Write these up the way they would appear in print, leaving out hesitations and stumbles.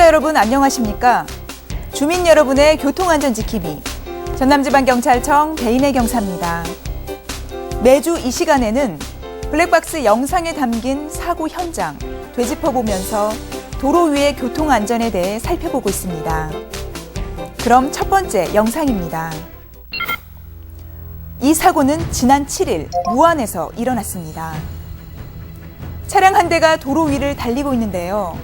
시청자 여러분 안녕하십니까? 주민 여러분의 교통안전지킴이 전남지방경찰청 배인혜 경사입니다. 매주 이 시간에는 블랙박스 영상에 담긴 사고 현장 되짚어보면서 도로 위의 교통안전에 대해 살펴보고 있습니다. 그럼 첫 번째 영상입니다. 이 사고는 지난 7일 무안에서 일어났습니다. 차량 한 대가 도로 위를 달리고 있는데요.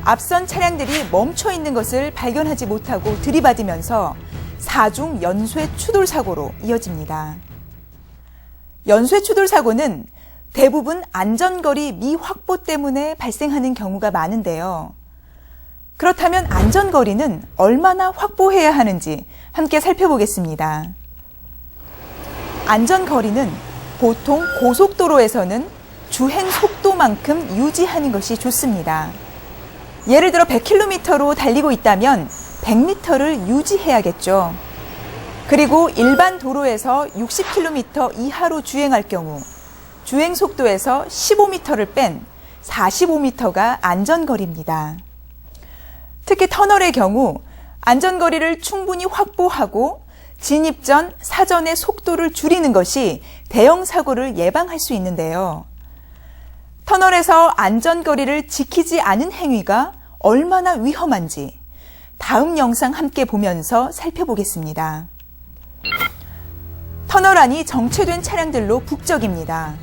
앞선 차량들이 멈춰 있는 것을 발견하지 못하고 들이받으면서 4중 연쇄 추돌 사고로 이어집니다. 연쇄 추돌 사고는 대부분 안전거리 미확보 때문에 발생하는 경우가 많은데요. 그렇다면 안전거리는 얼마나 확보해야 하는지 함께 살펴보겠습니다. 안전거리는 보통 고속도로에서는 주행 속도만큼 유지하는 것이 좋습니다. 예를 들어 100km로 달리고 있다면 100m를 유지해야겠죠. 그리고 일반 도로에서 60km 이하로 주행할 경우 주행 속도에서 15m를 뺀 45m가 안전거리입니다. 특히 터널의 경우 안전거리를 충분히 확보하고 진입 전 사전에 속도를 줄이는 것이 대형 사고를 예방할 수 있는데요. 터널에서 안전거리를 지키지 않은 행위가 얼마나 위험한지 다음 영상 함께 보면서 살펴보겠습니다. 터널 안이 정체된 차량들로 북적입니다.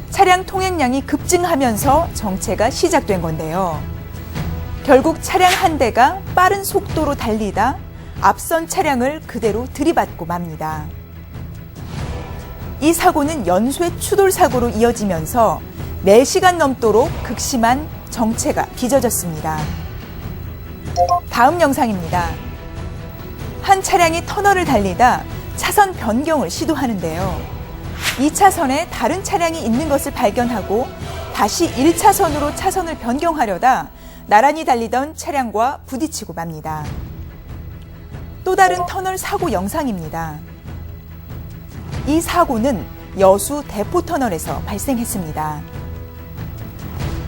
차량 통행량이 급증하면서 정체가 시작된 건데요. 결국 차량 한 대가 빠른 속도로 달리다 앞선 차량을 그대로 들이받고 맙니다. 이 사고는 연쇄 추돌 사고로 이어지면서 4시간 넘도록 극심한 정체가 빚어졌습니다. 다음 영상입니다. 한 차량이 터널을 달리다 차선 변경을 시도하는데요. 2차선에 다른 차량이 있는 것을 발견하고 다시 1차선으로 차선을 변경하려다 나란히 달리던 차량과 부딪히고 맙니다. 또 다른 터널 사고 영상입니다. 이 사고는 여수 대포터널에서 발생했습니다.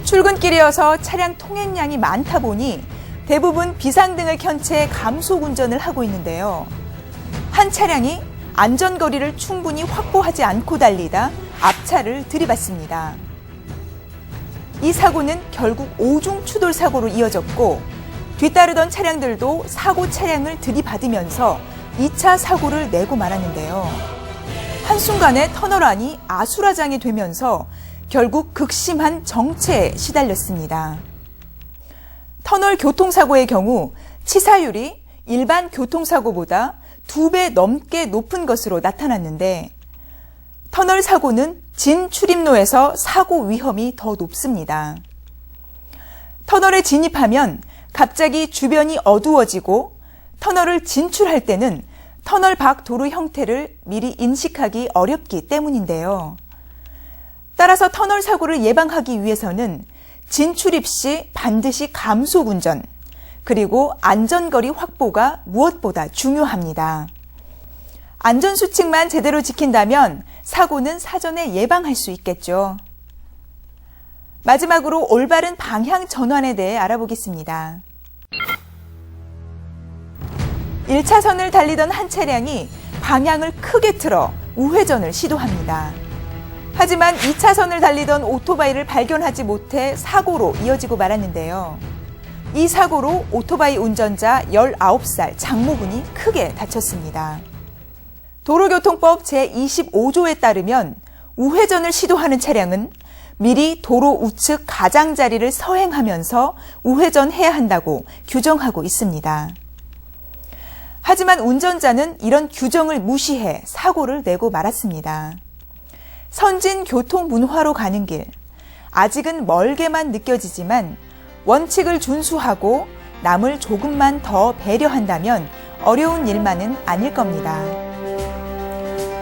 출근길이어서 차량 통행량이 많다 보니 대부분 비상등을 켠 채 감속 운전을 하고 있는데요. 한 차량이 안전거리를 충분히 확보하지 않고 달리다 앞차를 들이받습니다. 이 사고는 결국 5중 추돌 사고로 이어졌고 뒤따르던 차량들도 사고 차량을 들이받으면서 2차 사고를 내고 말았는데요. 한순간에 터널 안이 아수라장이 되면서 결국 극심한 정체에 시달렸습니다. 터널 교통사고의 경우 치사율이 일반 교통사고보다 2배 넘게 높은 것으로 나타났는데 터널 사고는 진출입로에서 사고 위험이 더 높습니다. 터널에 진입하면 갑자기 주변이 어두워지고 터널을 진출할 때는 터널 밖 도로 형태를 미리 인식하기 어렵기 때문인데요. 따라서 터널 사고를 예방하기 위해서는 진출입 시 반드시 감속 운전, 그리고 안전거리 확보가 무엇보다 중요합니다. 안전수칙만 제대로 지킨다면 사고는 사전에 예방할 수 있겠죠. 마지막으로 올바른 방향 전환에 대해 알아보겠습니다. 1차선을 달리던 한 차량이 방향을 크게 틀어 우회전을 시도합니다. 하지만 2차선을 달리던 오토바이를 발견하지 못해 사고로 이어지고 말았는데요. 이 사고로 오토바이 운전자 19살 장모군이 크게 다쳤습니다. 도로교통법 제25조에 따르면 우회전을 시도하는 차량은 미리 도로 우측 가장자리를 서행하면서 우회전해야 한다고 규정하고 있습니다. 하지만 운전자는 이런 규정을 무시해 사고를 내고 말았습니다. 선진 교통 문화로 가는 길, 아직은 멀게만 느껴지지만 원칙을 준수하고 남을 조금만 더 배려한다면 어려운 일만은 아닐 겁니다.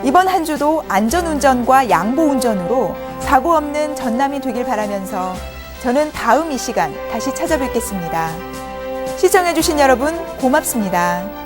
이번 한 주도 안전운전과 양보운전으로 사고 없는 전남이 되길 바라면서 저는 다음 이 시간 다시 찾아뵙겠습니다. 시청해주신 여러분 고맙습니다.